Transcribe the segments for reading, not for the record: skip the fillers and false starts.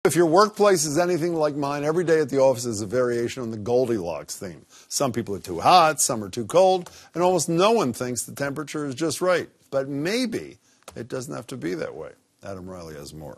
If your workplace is anything like mine, every day at the office is a variation on the Goldilocks theme. Some people are too hot, some are too cold, and almost no one thinks the temperature is just right. But maybe it doesn't have to be that way. Adam Riley has more.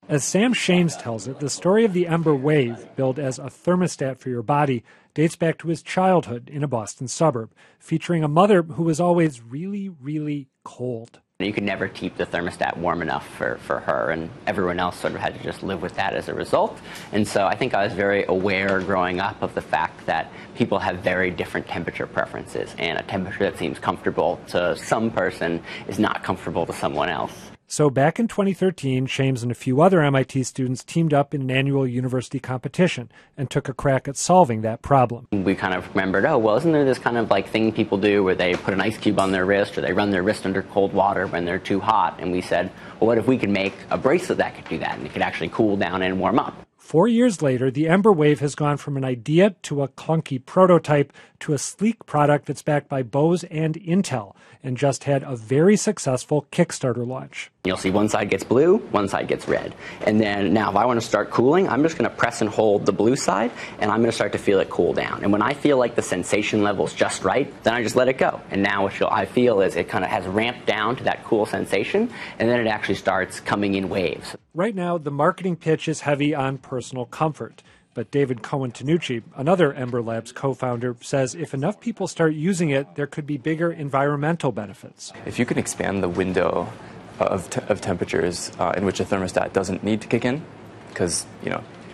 As Sam Shames tells it, the story of the Ember Wave, billed as a thermostat for your body, dates back to his childhood in a Boston suburb, featuring a mother who was always really, really cold. You could never keep the thermostat warm enough for her, and everyone else sort of had to just live with that as a result. And so I think I was very aware growing up of the fact that people have very different temperature preferences, and a temperature that seems comfortable to some person is not comfortable to someone else. So back in 2013, Shames and a few other MIT students teamed up in an annual university competition and took a crack at solving that problem. We kind of remembered, oh, well, isn't there this kind of like thing people do where they put an ice cube on their wrist or they run their wrist under cold water when they're too hot? And we said, well, what if we could make a bracelet that could do that and it could actually cool down and warm up? 4 years later, the Ember Wave has gone from an idea to a clunky prototype to a sleek product that's backed by Bose and Intel and just had a very successful Kickstarter launch. You'll see one side gets blue, one side gets red. And then now if I want to start cooling, I'm just going to press and hold the blue side, and I'm going to start to feel it cool down. And when I feel like the sensation level's just right, then I just let it go. And now what I feel is it kind of has ramped down to that cool sensation, and then it actually starts coming in waves. Right now, the marketing pitch is heavy on personal comfort. But David Cohen-Tanucci, another Ember Labs co-founder, says if enough people start using it, there could be bigger environmental benefits. If you can expand the window of temperatures in which a thermostat doesn't need to kick in, because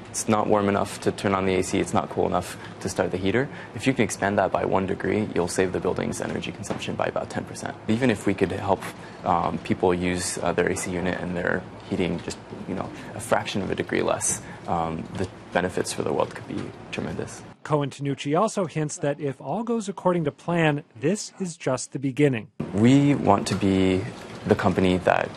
it's not warm enough to turn on the AC, it's not cool enough to start the heater. If you can expand that by 1 degree, you'll save the building's energy consumption by about 10%. Even if we could help people use their AC unit and their heating just a fraction of a degree less, the benefits for the world could be tremendous. Cohen-Tanucci also hints that if all goes according to plan, this is just the beginning. We want to be the company that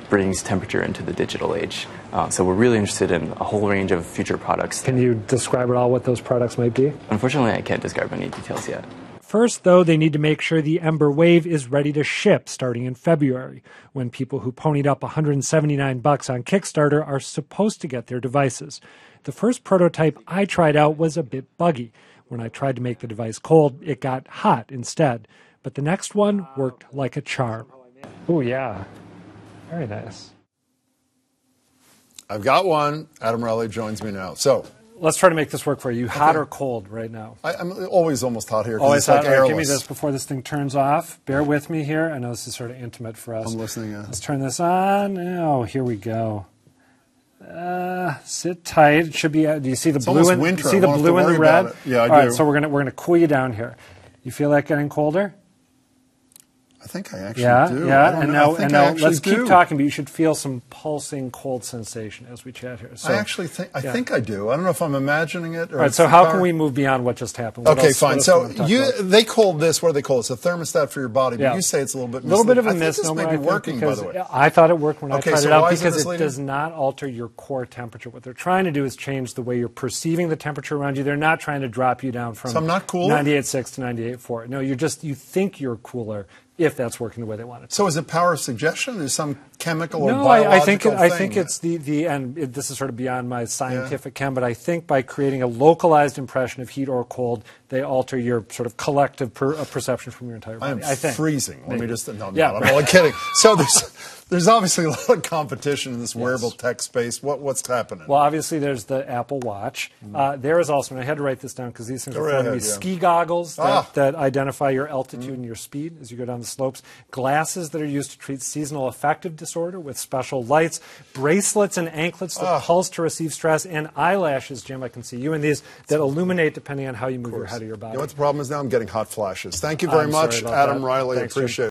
brings temperature into the digital age. So we're really interested in a whole range of future products. Can you describe at all what those products might be? Unfortunately, I can't describe any details yet. First, though, they need to make sure the Ember Wave is ready to ship starting in February, when people who ponied up $179 on Kickstarter are supposed to get their devices. The first prototype I tried out was a bit buggy. When I tried to make the device cold, it got hot instead. But the next one worked like a charm. Oh, yeah. Very nice. I've got one. Adam Riley joins me now. So let's try to make this work for you. Hot or cold right now? I'm always almost hot here. Always hot. Like airless. Give me this before this thing turns off. Bear with me here. I know this is sort of intimate for us. I'm listening. Let's turn this on. Oh, here we go. Sit tight. It should be. Do you see the blue and winter. See the blue and the red? Yeah, I do. All right, so we're gonna cool you down here. You feel that getting colder? I think I actually do. Yeah, and now let's keep talking, but you should feel some pulsing cold sensation as we chat here. So, I actually think I do. I don't know if I'm imagining it. Or all right, so how can we move beyond what just happened? Okay, fine. So they called this, what do they call it? It's a thermostat for your body, but you say it's a little bit misleading. A little bit of a misnomer. I think this may be working, by the way. I thought it worked when I tried it out because it does not alter your core temperature. What they're trying to do is change the way you're perceiving the temperature around you. They're not trying to drop you down from 98.6 to 98.4. No, you think you're cooler, if that's working the way they want it to. So is it power of suggestion? Is some chemical or biological I think it's this is sort of beyond my scientific chem, but I think by creating a localized impression of heat or cold, they alter your sort of collective perception from your entire body. I think freezing. Let me just I'm only kidding. So there's obviously a lot of competition in this wearable tech space. What's happening? Well, obviously there's the Apple Watch. There is also, and I had to write this down because these things are funny, ski goggles that identify your altitude and your speed as you go down the slopes, glasses that are used to treat seasonal affective disorder with special lights, bracelets and anklets that pulse to receive stress, and eyelashes, Jim, I can see you in these, that illuminate depending on how you move your head or your body. You know what the problem is now? I'm getting hot flashes. Thank you very much, Adam Riley. Appreciate it.